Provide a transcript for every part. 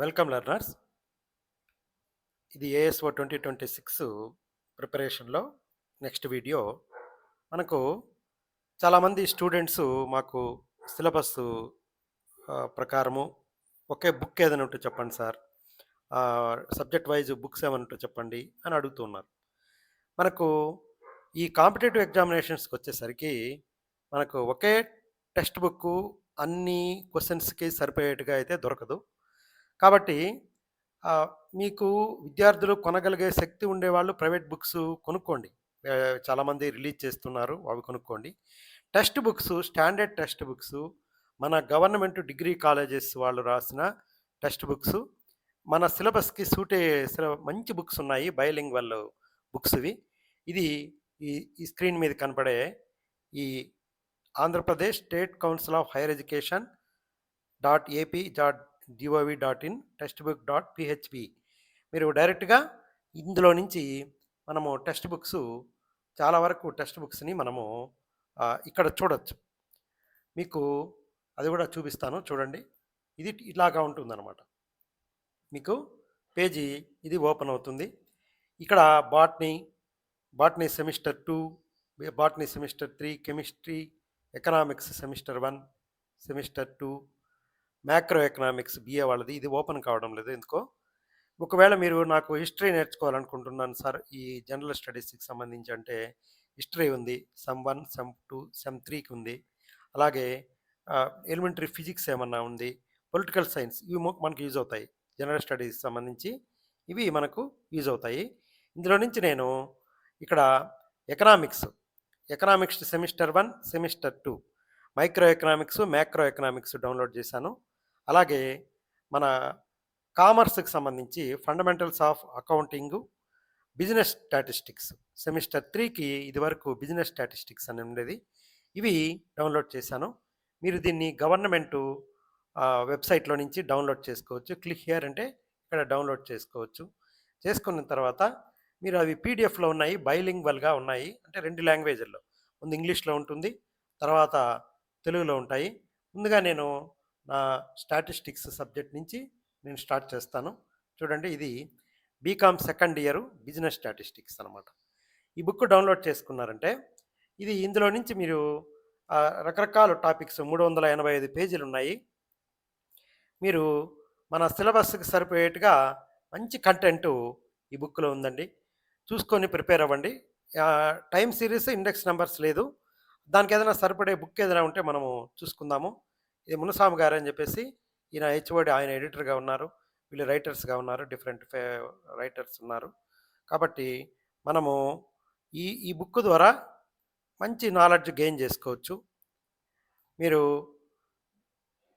Welcome learners. ఇది ASO 2026 ప్రిపరేషన్లో next video. మనకు చాలామంది స్టూడెంట్స్ మాకు సిలబస్ ప్రకారము ఒకే బుక్ ఏదైనా ఉంటే చెప్పండి సార్, సబ్జెక్ట్ వైజ్ బుక్స్ ఏమైనా ఉంటే చెప్పండి అని అడుగుతున్నారు. మనకు ఈ కాంపిటేటివ్ ఎగ్జామినేషన్స్కి వచ్చేసరికి మనకు ఒకే టెక్స్ట్ బుక్ అన్ని క్వశ్చన్స్కి సరిపోయేట్టుగా అయితే దొరకదు. కాబట్టి ఆహ్, మీకు విద్యార్థులు కొనగలిగే శక్తి ఉండేవాళ్ళు ప్రైవేట్ బుక్స్ కొనుక్కోండి. చాలామంది రిలీజ్ చేస్తున్నారు. అవి కొనుక్కోండి. Text books, standard text books, మన గవర్నమెంట్ డిగ్రీ కాలేజెస్ వాళ్ళు రాసిన టెక్స్ట్ బుక్స్, మన సిలబస్‌కి సూట్ అయ్యే మంచి బుక్స్ ఉన్నాయి. బైలింగ్వల్ బుక్స్ ఇవి. ఇది ఈ ఈ స్క్రీన్ మీద కనపడే ఈ Andhra Pradesh state council of higher education .ap.gov.in textbook.php. మీరు డైరెక్ట్‌గా ఇందులో నుంచి మనము టెక్స్ట్ బుక్స్, చాలా వరకు టెక్స్ట్ బుక్స్‌ని మనము ఇక్కడ చూడొచ్చు. మీకు అది కూడా చూపిస్తాను చూడండి. ఇది ఇలాగా ఉంటుందన్నమాట. మీకు పేజీ ఇది ఓపెన్ అవుతుంది. ఇక్కడ botany, botany semester 2, botany semester 3, chemistry, economics semester 1, semester 2, macro economics BA వాళ్ళది ఇది ఓపెన్ కావడం లేదు ఎందుకో. ఒకవేళ మీరు నాకు హిస్టరీ నేర్చుకోవాలనుకుంటున్నాను సార్ ఈ జనరల్ స్టడీస్కి సంబంధించి అంటే హిస్టరీ ఉంది. సమ్ 1, సమ్ 2, సమ్ 3కి ఉంది. అలాగే ఎలిమెంటరీ ఫిజిక్స్ ఏమన్నా ఉంది. పొలిటికల్ సైన్స్ ఇవి మనకు యూజ్ అవుతాయి. జనరల్ స్టడీస్ సంబంధించి ఇవి మనకు యూజ్ అవుతాయి. ఇందులో నుంచి నేను ఇక్కడ economics, economics semester 1, semester 2, micro economics, macro economics download చేశాను. అలాగే మన కామర్స్కి సంబంధించి fundamentals of accounting, business statistics semester 3కి ఇదివరకు బిజినెస్ స్టాటిస్టిక్స్ అని ఉండేది. ఇవి డౌన్లోడ్ చేశాను. మీరు దీన్ని గవర్నమెంటు వెబ్సైట్లో నుంచి డౌన్లోడ్ చేసుకోవచ్చు. క్లిక్ హియర్ అంటే ఇక్కడ డౌన్లోడ్ చేసుకోవచ్చు. చేసుకున్న తర్వాత మీరు అవి పీడిఎఫ్లో ఉన్నాయి, బైలింగ్వల్గా ఉన్నాయి. అంటే 2 లాంగ్వేజ్ల్లో, ముందు ఇంగ్లీష్లో ఉంటుంది, తర్వాత తెలుగులో ఉంటాయి. ముందుగా నేను నా స్టాటిస్టిక్స్ సబ్జెక్ట్ నుంచి నేను స్టార్ట్ చేస్తాను. చూడండి, ఇది B Com second year business statistics అనమాట. ఈ బుక్ డౌన్లోడ్ చేసుకున్నారంటే ఇది ఇందులో నుంచి మీరు రకరకాల టాపిక్స్ 385 పేజీలు ఉన్నాయి. మీరు మన సిలబస్కి సరిపోయేట్టుగా మంచి కంటెంటు ఈ బుక్లో ఉందండి. చూసుకొని ప్రిపేర్ అవ్వండి. టైం సిరీస్, ఇండెక్స్ నెంబర్స్ లేదు. దానికి ఏదైనా సరిపడే బుక్ ఏదైనా ఉంటే మనము చూసుకుందాము. ఇది మునుస్వామి గారు అని చెప్పేసి, ఈయన హెచ్ఓడి, ఆయన ఎడిటర్గా ఉన్నారు. వీళ్ళు రైటర్స్గా ఉన్నారు. డిఫరెంట్ రైటర్స్ ఉన్నారు. కాబట్టి మనము ఈ ఈ బుక్ ద్వారా మంచి నాలెడ్జ్ గెయిన్ చేసుకోవచ్చు. మీరు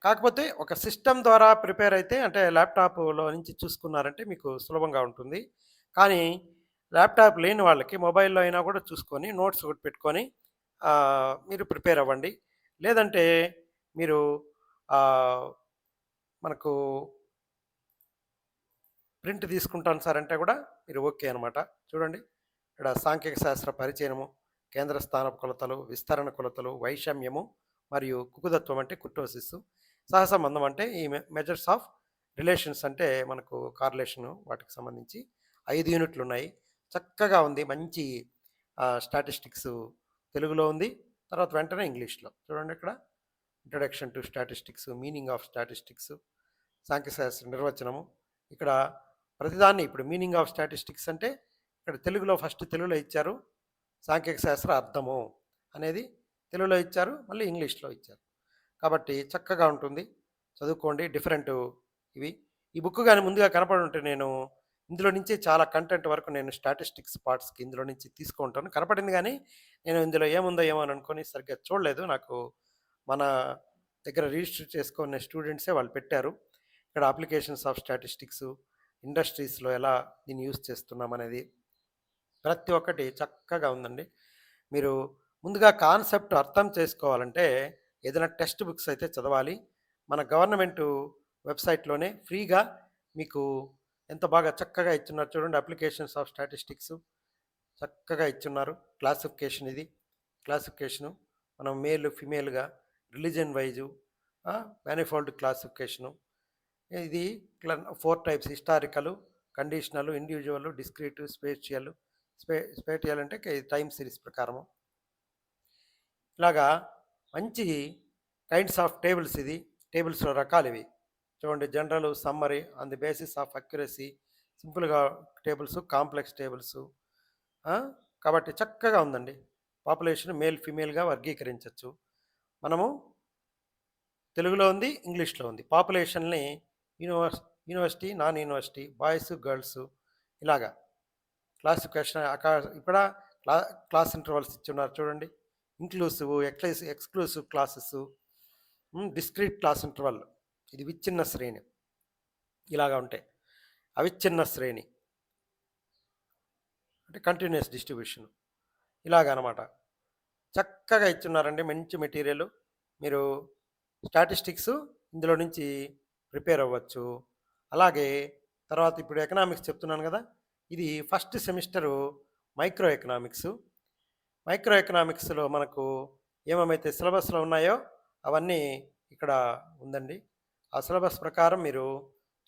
కాకపోతే ఒక సిస్టమ్ ద్వారా ప్రిపేర్ అయితే, అంటే ల్యాప్టాప్లో నుంచి చూసుకున్నారంటే మీకు సులభంగా ఉంటుంది. కానీ ల్యాప్టాప్ లేని వాళ్ళకి మొబైల్లో అయినా కూడా చూసుకొని నోట్స్ ఒకటి పెట్టుకొని మీరు ప్రిపేర్ అవ్వండి. లేదంటే మీరు ఆహ్, మనకు ప్రింట్ తీసుకుంటాను సార్ అంటే కూడా మీరు ఓకే అనమాట. చూడండి, ఇక్కడ సాంఖ్యక శాస్త్ర పరిచయము, కేంద్ర స్థానపు కొలతలు, విస్తరణ కొలతలు, వైషమ్యము మరియు కుకుతత్వం అంటే కుర్టోసిస్, సహసంబంధం అంటే ఈ మెజర్స్ ఆఫ్ రిలేషన్స్ అంటే మనకు కార్లేషను, వాటికి సంబంధించి 5 యూనిట్లు ఉన్నాయి. చక్కగా ఉంది. మంచి స్టాటిస్టిక్స్ తెలుగులో ఉంది. తర్వాత వెంటనే ఇంగ్లీష్లో చూడండి, ఇక్కడ introduction to statistics, meaning of statistics, సాంఖ్యశాస్త్ర నిర్వచనము. ఇక్కడ ప్రతిదాన్ని ఇప్పుడు మీనింగ్ ఆఫ్ స్టాటిస్టిక్స్ అంటే ఇక్కడ తెలుగులో ఫస్ట్ తెలుగులో ఇచ్చారు. సాంఖ్యక శాస్త్ర అర్థము అనేది తెలుగులో ఇచ్చారు, మళ్ళీ ఇంగ్లీష్లో ఇచ్చారు. కాబట్టి చక్కగా ఉంటుంది, చదువుకోండి. డిఫరెంట్ ఇవి. ఈ బుక్ కానీ ముందుగా కనపడి ఉంటే నేను ఇందులో నుంచి చాలా కంటెంట్ వరకు నేను స్టాటిస్టిక్స్ పార్ట్స్కి ఇందులో నుంచి తీసుకుంటాను. కనపడింది కానీ నేను ఇందులో ఏముందో ఏమో అని అనుకొని సరిగ్గా చూడలేదు. నాకు మన దగ్గర రిజిస్టర్ చేసుకునే స్టూడెంట్సే వాళ్ళు పెట్టారు. ఇక్కడ అప్లికేషన్స్ ఆఫ్ స్టాటిస్టిక్స్, ఇండస్ట్రీస్లో ఎలా దీన్ని యూజ్ చేస్తున్నాం అనేది ప్రతి ఒక్కటి చక్కగా ఉందండి. మీరు ముందుగా కాన్సెప్ట్ అర్థం చేసుకోవాలంటే ఏదైనా టెక్స్ట్ బుక్స్ అయితే చదవాలి. మన గవర్నమెంటు వెబ్సైట్లోనే ఫ్రీగా మీకు ఎంత బాగా చక్కగా ఇచ్చున్నారు చూడండి. అప్లికేషన్స్ ఆఫ్ స్టాటిస్టిక్స్ చక్కగా ఇచ్చున్నారు. క్లాసిఫికేషన్ ఇది. క్లాసిఫికేషను మనం మేల్, ఫిమేల్‌గా, రిలిజియన్ వైజు, మానిఫోల్డ్ క్లాసిఫికేషను, ఇది 4 types historical, conditional, individual, discrete, spatial. Spatial అంటే టైమ్ సిరీస్ ప్రకారము. ఇలాగా మంచి కైండ్స్ ఆఫ్ టేబుల్స్ ఇది. టేబుల్స్‌లో రకాలివి. చూడండి general, summary, on the basis of accuracy, సింపుల్‌గా టేబుల్స్, కాంప్లెక్స్ టేబుల్స్. ఆ! కాబట్టి చక్కగా ఉందండి. పాపులేషన్ మేల్, ఫీమేల్‌గా వర్గీకరించొచ్చు. మనము తెలుగులో ఉంది, ఇంగ్లీష్‌లో ఉంది. పాపులేషన్‌ని universe university, non university, boys, girls ఇలాగా క్లాసిఫికేషన్ ఇక్కడ క్లా క్లాస్ ఇంటర్వల్స్ ఇచ్చున్నారు చూడండి. Inclusive, exclusive classes, discrete class interval. ఇది విచ్ఛిన్న శ్రేణి. ఇలాగా ఉంటాయి. అవిచ్ఛిన్న శ్రేణి అంటే కంటిన్యూయస్ డిస్ట్రిబ్యూషన్. ఇలాగనమాట. చక్కగా ఇచ్చున్నారండి. మంచి మెటీరియల్. మీరు స్టాటిస్టిక్స్ ఇందులో నుంచి ప్రిపేర్ అవ్వచ్చు. అలాగే తర్వాత ఇప్పుడు ఎకనామిక్స్ చెప్తున్నాను కదా! ఇది first semester micro economics. Micro ఎకనామిక్స్‌లో మనకు ఏమేమైతే సిలబస్‌లో ఉన్నాయో అవన్నీ ఇక్కడ ఉందండి. ఆ సిలబస్ ప్రకారం మీరు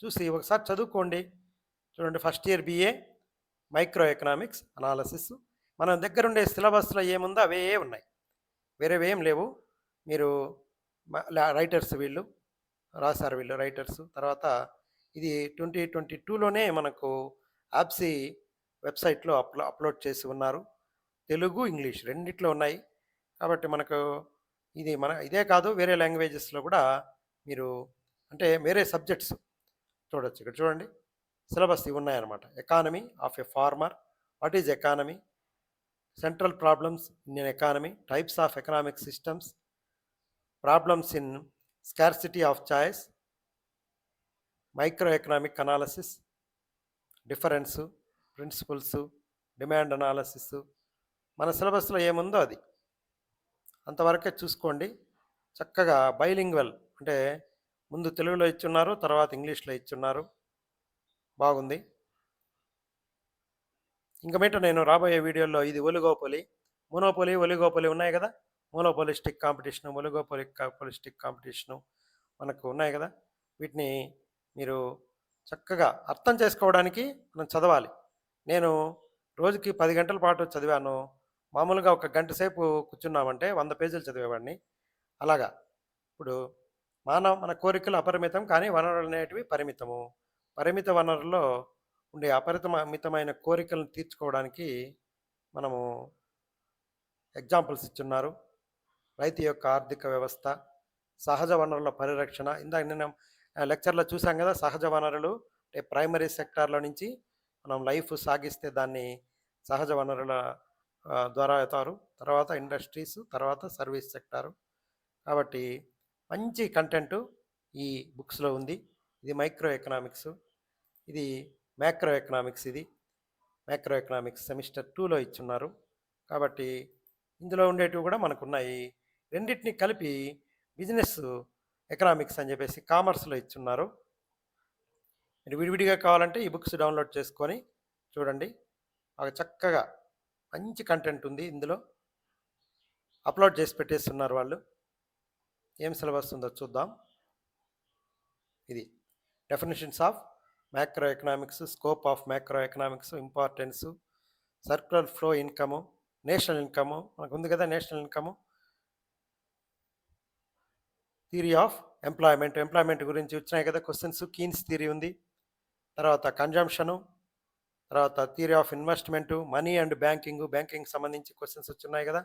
చూసి ఒకసారి చదువుకోండి. చూడండి first year BA micro economics analysis. మన దగ్గరుండే సిలబస్‌లో ఏముందో అవే ఉన్నాయి. వేరేవేం లేవు. మీరు రైటర్స్ వీళ్ళు రాశారు వీళ్ళు రైటర్స్. తర్వాత ఇది 2022లోనే మనకు ఆప్సీ వెబ్‌సైట్‌లో అప్‌లోడ్ చేసి ఉన్నారు. తెలుగు, ఇంగ్లీష్ రెండిట్లో ఉన్నాయి. కాబట్టి మనకు ఇది ఇదే కాదు వేరే లాంగ్వేజెస్‌లో కూడా మీరు అంటే వేరే సబ్జెక్ట్స్ చూడొచ్చు. ఇక్కడ చూడండి సిలబస్ ఇవి ఉన్నాయన్నమాట. Economy of a farmer, what is economy, central problems in an economy, types of economic systems, problems in scarcity of choice, micro economic analysis, difference, principles, demand analysis. మన సిలబస్‌లో ఏముందో అది. అంతవరకే చూసుకోండి. చక్కగా బైలింగ్వల్ అంటే ముందు తెలుగులో ఇచ్చున్నారు. తర్వాత ఇంగ్లీష్‌లో ఇచ్చున్నారు. బాగుంది. ఇంక మీదట నేను రాబోయే వీడియోల్లో ఇది ఒలిగోపొలి, మోనోపొలి, ఒలిగోపొలి ఉన్నాయి కదా! మోనోపోలిస్టిక్ కాంపిటీషను, ఒలిగోపోలిస్టిక్ కాంపిటీషను మనకు ఉన్నాయి కదా! వీటిని మీరు చక్కగా అర్థం చేసుకోవడానికి మనం చదవాలి. నేను రోజుకి 10 గంటల పాటు చదివాను. మామూలుగా ఒక గంట సేపు కూర్చున్నామంటే 100 పేజీలు చదివేవాడిని. అలాగా. ఇప్పుడు మన కోరికలు అపరిమితం కానీ వనరులనేటివి పరిమితము. పరిమిత వనరుల్లో ఉండే మితమైన కోరికలను తీర్చుకోవడానికి మనము ఎగ్జాంపుల్స్ ఇచ్చున్నారు. రైతు యొక్క ఆర్థిక వ్యవస్థ, సహజ వనరుల పరిరక్షణ. ఇందాక నేను లెక్చర్‌లో చూసాం కదా! సహజ వనరులు అంటే ప్రైమరీ సెక్టార్‌లో నుంచి మనం లైఫ్ సాగిస్తే దాన్ని సహజ వనరుల ద్వారా అవుతారు. తర్వాత ఇండస్ట్రీస్, తర్వాత సర్వీస్ సెక్టారు. కాబట్టి మంచి కంటెంటు ఈ బుక్స్‌లో ఉంది. ఇది మైక్రో ఎకనామిక్స్. ఇది మ్యాక్రో ఎకనామిక్స్ ఇది. మ్యాక్రో ఎకనామిక్స్ సెమిస్టర్ 2లో ఇచ్చున్నారు. కాబట్టి ఇందులో ఉండేటివి కూడా మనకున్నాయి. రెండిటిని కలిపి బిజినెస్ ఎకనామిక్స్ అని చెప్పేసి కామర్స్‌లో ఇచ్చున్నారు. మీరు విడివిడిగా కావాలంటే ఈ బుక్స్ డౌన్లోడ్ చేసుకొని చూడండి. బాగా చక్కగా మంచి కంటెంట్ ఉంది ఇందులో. అప్లోడ్ చేసి పెట్టేస్తున్నారు వాళ్ళు. ఏం సిలబస్ ఉందో చూద్దాం. ఇది definitions of macro economics, scope of macro economics, importance, circular flow income, national income మనకు ఉంది కదా national income, theory of employment గురించి వచ్చినాయి కదా క్వశ్చన్స్. కీన్స్ థియరీ ఉంది. తర్వాత కన్జంప్షను, తర్వాత theory of investment, money and banking సంబంధించి క్వశ్చన్స్ వచ్చున్నాయి కదా.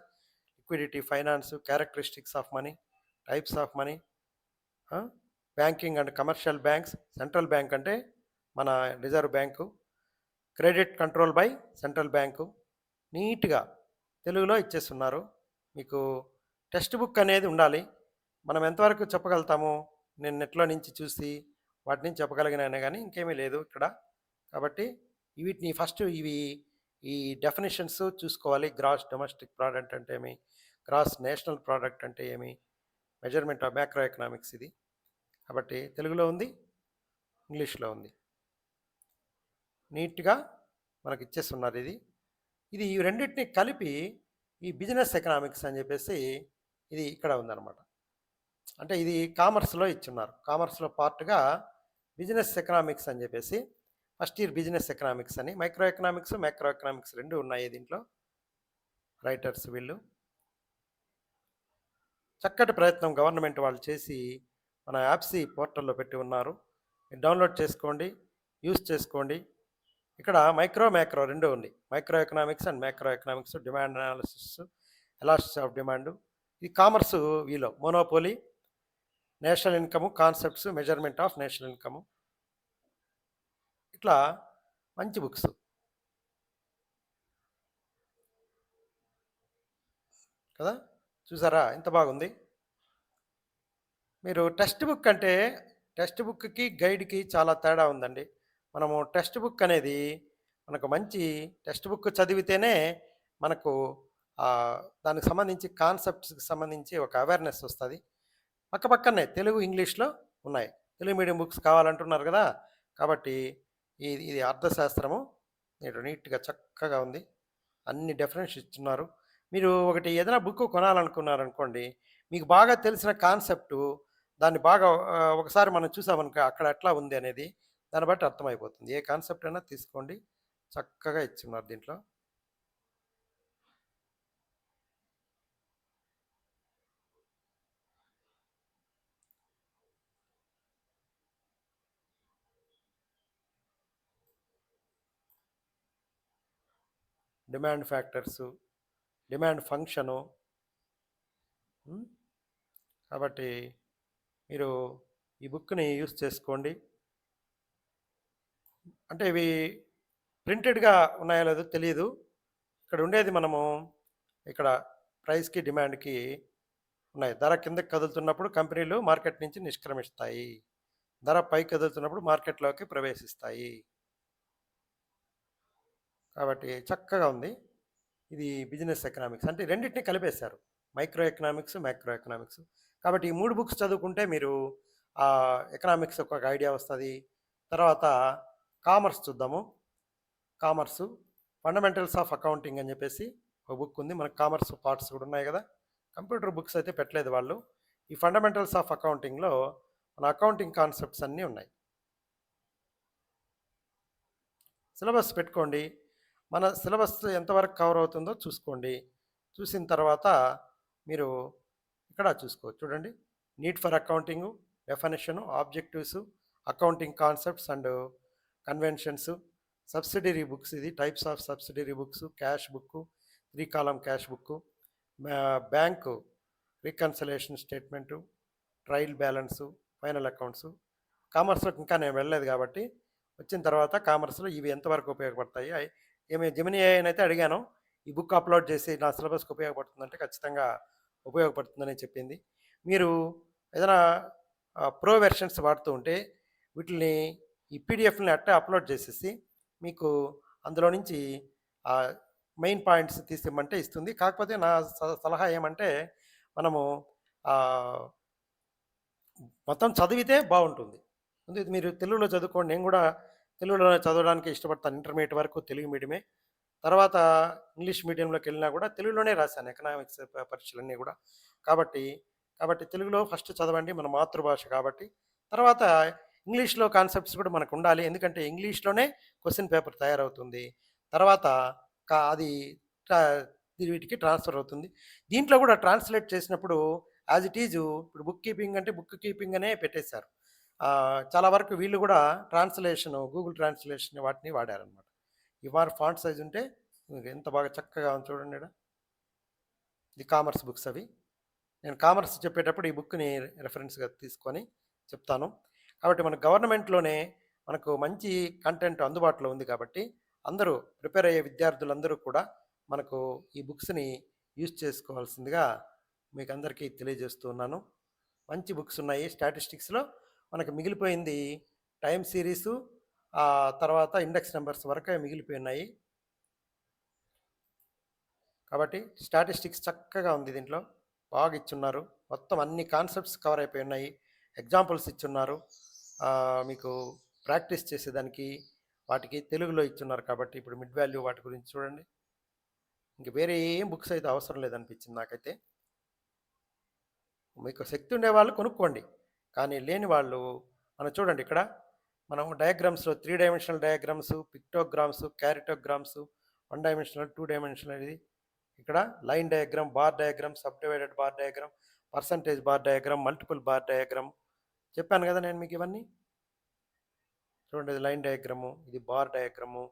Liquidity, finance, characteristics of money, types of money, banking and commercial banks, central bank అంటే మన reserve bank, credit control by central bank. నీట్గా తెలుగులో ఇచ్చేస్తున్నారు. మీకు టెక్స్ట్ బుక్ అనేది ఉండాలి. మనం ఎంతవరకు చెప్పగలుగుతాము నేను నెట్లో నుంచి చూసి వాటి నుంచి చెప్పగలిగినానే కానీ ఇంకేమీ లేదు ఇక్కడ. కాబట్టి వీటిని ఫస్ట్ ఈ డెఫినేషన్స్ చూసుకోవాలి. గ్రాస్ డొమెస్టిక్ ప్రోడక్ట్ అంటే ఏమి, గ్రాస్ నేషనల్ ప్రోడక్ట్ అంటే ఏమి, మెజర్మెంట్ ఆఫ్ మ్యాక్రో ఎకనామిక్స్ ఇది. కాబట్టి తెలుగులో ఉంది, ఇంగ్లీష్లో ఉంది. నీట్గా మనకి ఇచ్చేస్తున్నారు ఇది ఈ రెండింటిని కలిపి ఈ బిజినెస్ ఎకనామిక్స్ అని చెప్పేసి ఇది ఇక్కడ ఉందన్నమాట. అంటే ఇది కామర్స్లో ఇచ్చున్నారు. కామర్స్లో పార్ట్గా బిజినెస్ ఎకనామిక్స్ అని చెప్పేసి ఫస్ట్ ఇయర్ బిజినెస్ ఎకనామిక్స్ అని, మైక్రో ఎకనామిక్స్, మైక్రో ఎకనామిక్స్ 2 ఉన్నాయి దీంట్లో. రైటర్స్ వీళ్ళు. చక్కటి ప్రయత్నం గవర్నమెంట్ వాళ్ళు చేసి మన యాప్సీ పోర్టల్‌లో పెట్టి ఉన్నారు. మీరు డౌన్‌లోడ్ చేసుకోండి, యూజ్ చేసుకోండి. ఇక్కడ మైక్రో, మ్యాక్రో 2 ఉన్నాయి. Micro economics and macro economics, demand analysis, elasticity of demand. ఈ కామర్స్ వీలో monopoly, national income, concepts, measurement of national income. ఇట్లా మంచి బుక్స్ కదా! చూసారా ఎంత బాగుంది? మీరు టెక్స్ట్ బుక్ అంటే టెక్స్ట్ బుక్‌కి, గైడ్‌కి చాలా తేడా ఉందండి. మనము టెక్స్ట్ బుక్ అనేది మనకు మంచి టెక్స్ట్ బుక్ చదివితేనే మనకు దానికి సంబంధించి కాన్సెప్ట్స్‌కి సంబంధించి ఒక అవేర్‌నెస్ వస్తది. పక్కపక్కనే తెలుగు, ఇంగ్లీష్‌లో ఉన్నాయి. తెలుగు మీడియం బుక్స్ కావాలంటున్నారు గదా! కాబట్టి ఇది ఇది అర్థశాస్త్రము మీరు నీట్‌గా చక్కగా ఉంది. అన్ని డెఫినిషన్స్ ఇచ్చున్నారు. మీరు ఒకటి ఏదైనా బుక్ కొనాలనుకున్నారనుకోండి, మీకు బాగా తెలిసిన కాన్సెప్టు దాన్ని బాగా ఒకసారి మనం చూసామనుకో అక్కడ ఎట్లా ఉంది అనేది దాన్ని బట్టి అర్థమైపోతుంది. ఏ కాన్సెప్ట్ అయినా తీసుకోండి. చక్కగా ఇచ్చున్నారు దీంట్లో. Demand factors, demand function. హ్మ్. కాబట్టి మీరు ఈ బుక్‌ని యూజ్ చేసుకోండి. అంటే ఇవి ప్రింటెడ్‌గా ఉన్నాయో లేదో తెలీదు. ఇక్కడ ఉండేది మనము ఇక్కడ ప్రైస్‌కి, డిమాండ్‌కి ఉన్నాయి. ధర కిందకి కదులుతున్నప్పుడు కంపెనీలు మార్కెట్ నుంచి నిష్క్రమిస్తాయి. ధర పైకి కదులుతున్నప్పుడు మార్కెట్‌లోకి ప్రవేశిస్తాయి. కాబట్టి చక్కగా ఉంది. ఇది బిజినెస్ ఎకనామిక్స్ అంటే రెండిటిని కలిపేశారు. Micro economics, macro economics. కాబట్టి ఈ 3 బుక్స్ చదువుకుంటే మీరు ఎకనామిక్స్ ఒక ఐడియా వస్తది. తర్వాత కామర్స్ చూద్దాము. కామర్సు, ఫండమెంటల్స్ ఆఫ్ అకౌంటింగ్ అని చెప్పేసి ఒక బుక్ ఉంది. మనకు కామర్స్ పార్ట్స్ కూడా ఉన్నాయి కదా! కంప్యూటర్ బుక్స్ అయితే పెట్టలేదు వాళ్ళు. ఈ ఫండమెంటల్స్ ఆఫ్ అకౌంటింగ్‌లో మన అకౌంటింగ్ కాన్సెప్ట్స్ అన్నీ ఉన్నాయి. సిలబస్ పెట్టుకోండి. మన సిలబస్ ఎంతవరకు కవర్ అవుతుందో చూసుకోండి. చూసిన తర్వాత మీరు ఇక్కడ చూసుకోవచ్చు. చూడండి. Need for accounting, definition, objectives, accounting concepts and conventions, subsidiary books ఇది types of subsidiary books, cash book, 3 column cash book, bank reconciliation statement, trial balance, final accounts. కామర్స్‌లోకి ఇంకా నేను వెళ్ళలేదు కాబట్టి వచ్చిన తర్వాత కామర్స్‌లో ఇవి ఎంతవరకు ఉపయోగపడతాయి? జెమినీ ఏఐనైతే అడిగాను. ఈ బుక్ అప్‌లోడ్ చేసి నా సిలబస్‌కి ఉపయోగపడుతుందంటే ఖచ్చితంగా ఉపయోగపడుతుందని చెప్పింది. మీరు ఏదైనా ప్రో వెర్షన్స్ వాడుతూ ఉంటే వీటిల్ని ఈ పీడీఎఫ్‌ని అట్టే అప్‌లోడ్ చేసేసి మీకు అందులో నుంచి ఆహ్, మెయిన్ పాయింట్స్ తీసిమ్మంటే ఇస్తుంది. కాకపోతే నా సలహా ఏమంటే మనము ఆహ్, మొత్తం చదివితే బావుంటుంది. ముందు ఇది మీరు తెలుగులో చదువుకోండి. నేను గూడా తెలుగులోనే చదవడానికి ఇష్టపడతాను. ఇంటర్మీడియేట్ వరకు తెలుగు మీడియమే. తర్వాత ఇంగ్లీష్ మీడియంలోకెళ్ళినా గూడా తెలుగులోనే రాశాను ఎకనామిక్స్ పరీక్షలన్నీ గూడా. కాబట్టి, కాబట్టి తెలుగులో ఫస్ట్ చదవండి. మన మాతృభాష కాబట్టి. తర్వాత ఇంగ్లీష్‌లో కాన్సెప్ట్స్ కూడా మనకుండాలి. ఎందుకంటే ఇంగ్లీష్‌లోనే క్వెషన్ పేపర్ తయారవుతుంది. తర్వాత అది ట్రా వీటికి ట్రాన్స్‌ఫర్ అవుతుంది. దీంట్లో గూడా ట్రాన్స్‌లేట్ చేసినప్పుడు యాజ్ ఇట్ ఈజు ఇప్పుడు బుక్ కీపింగ్ అంటే బుక్ కీపింగ్ అనే పెట్టేశారు. చాలా వరకు వీళ్ళు గూడా ట్రాన్స్‌లేషను గూగుల్ ట్రాన్స్‌లేషన్ వాటిని వాడారనమాట. ఈ ఫాంట్ సైజ్ ఉంటే ఎంత బాగా చక్కగా ఉంది చూడండి ఈడ. ఇది కామర్స్ బుక్స్ అవి. నేను కామర్స్ చెప్పేటప్పుడు ఈ బుక్‌ని రిఫరెన్స్‌గా తీసుకొని చెప్తాను. కాబట్టి మన గవర్నమెంట్‌లోనే మనకు మంచి కంటెంట్ అందుబాటులో ఉంది కాబట్టి అందరూ ప్రిపేర్ అయ్యే విద్యార్థులందరూ కూడా మనకు ఈ బుక్స్‌ని యూజ్ చేసుకోవాల్సిందిగా మీకందరికీ తెలియజేస్తూ ఉన్నాను. మంచి బుక్స్ ఉన్నాయి. స్టాటిస్టిక్స్‌లో మనకు మిగిలిపోయింది టైమ్ సిరీసు, తర్వాత ఇండెక్స్ నంబర్స్ వరకే మిగిలిపోయి ఉన్నాయి. కాబట్టి స్టాటిస్టిక్స్ చక్కగా ఉంది దీంట్లో. బాగా ఇచ్చున్నారు. మొత్తం అన్ని కాన్సెప్ట్స్ కవర్ అయిపోయి ఉన్నాయి. ఎగ్జాంపుల్స్ ఇచ్చున్నారు. మీకు ప్రాక్టీస్ చేసేదానికి వాటికి తెలుగులో ఇచ్చున్నారు కాబట్టి ఇప్పుడు మిడ్ వాల్యూ వాటి గురించి చూడండి. ఇంక వేరే ఏం బుక్స్ అయితే అవసరం లేదనిపించింది నాకైతే. మీకు శక్తి ఉండేవాళ్ళు కొనుక్కోండి. కానీ లేని వాళ్ళు మనం చూడండి ఇక్కడ మనం డయాగ్రామ్స్లో 3 dimensional diagrams, pictograms, క్యారెటోగ్రామ్స్, 1 dimensional, 2 dimensional ఇది. ఇక్కడ line diagram, bar diagram, sub divided bar diagram, percentage bar diagram, multiple bar diagram చెప్పాను కదా నేను మీకు ఇవన్నీ. చూడండి, ఇది లైన్ డయాగ్రాము, ఇది bar diagram,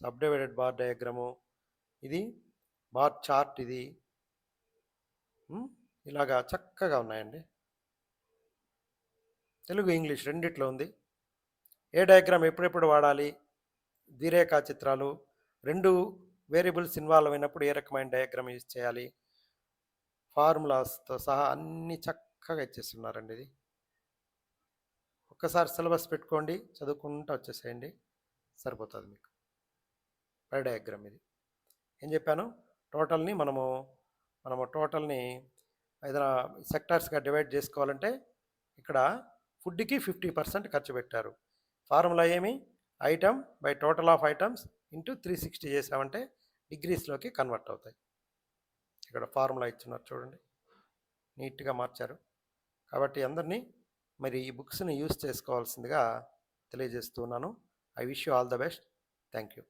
sub divided bar diagram, ఇది బార్ చార్ట్, ఇది ఇలాగా చక్కగా ఉన్నాయండి. తెలుగు ఇంగ్లీష్ రెండిట్లో ఉంది. ఏ డయాగ్రామ్ ఎప్పుడెప్పుడు వాడాలి, ద్విరేఖా చిత్రాలు, 2 వేరియబుల్స్ ఇన్వాల్వ్ అయినప్పుడు ఏ రకమైన డయాగ్రామ్ యూజ్ చేయాలి, ఫార్ములాస్తో సహా అన్నీ చక్కగా ఇచ్చేస్తున్నారండి. ఇది ఒక్కసారి సిలబస్ పెట్టుకోండి, చదువుకుంటూ వచ్చేసేయండి, సరిపోతుంది మీకు. పై డయాగ్రామ్ ఇది ఏం చెప్పాను, టోటల్ని మనము టోటల్ని ఏదైనా సెక్టార్స్గా డివైడ్ చేసుకోవాలంటే ఇక్కడ ఫుడ్కి 50% ఖర్చు పెట్టారు. ఫార్ములా ఏమి, item by total of items into 360 చేసామంటే డిగ్రీస్లోకి కన్వర్ట్ అవుతాయి. ఇక్కడ ఫార్ములా ఇచ్చున్నారు చూడండి, నీట్గా మార్చారు. కాబట్టి అందరినీ మరి ఈ బుక్స్ని యూస్ చేసుకోవాల్సిందిగా తెలియజేస్తున్నాను. I wish you all the best. Thank you.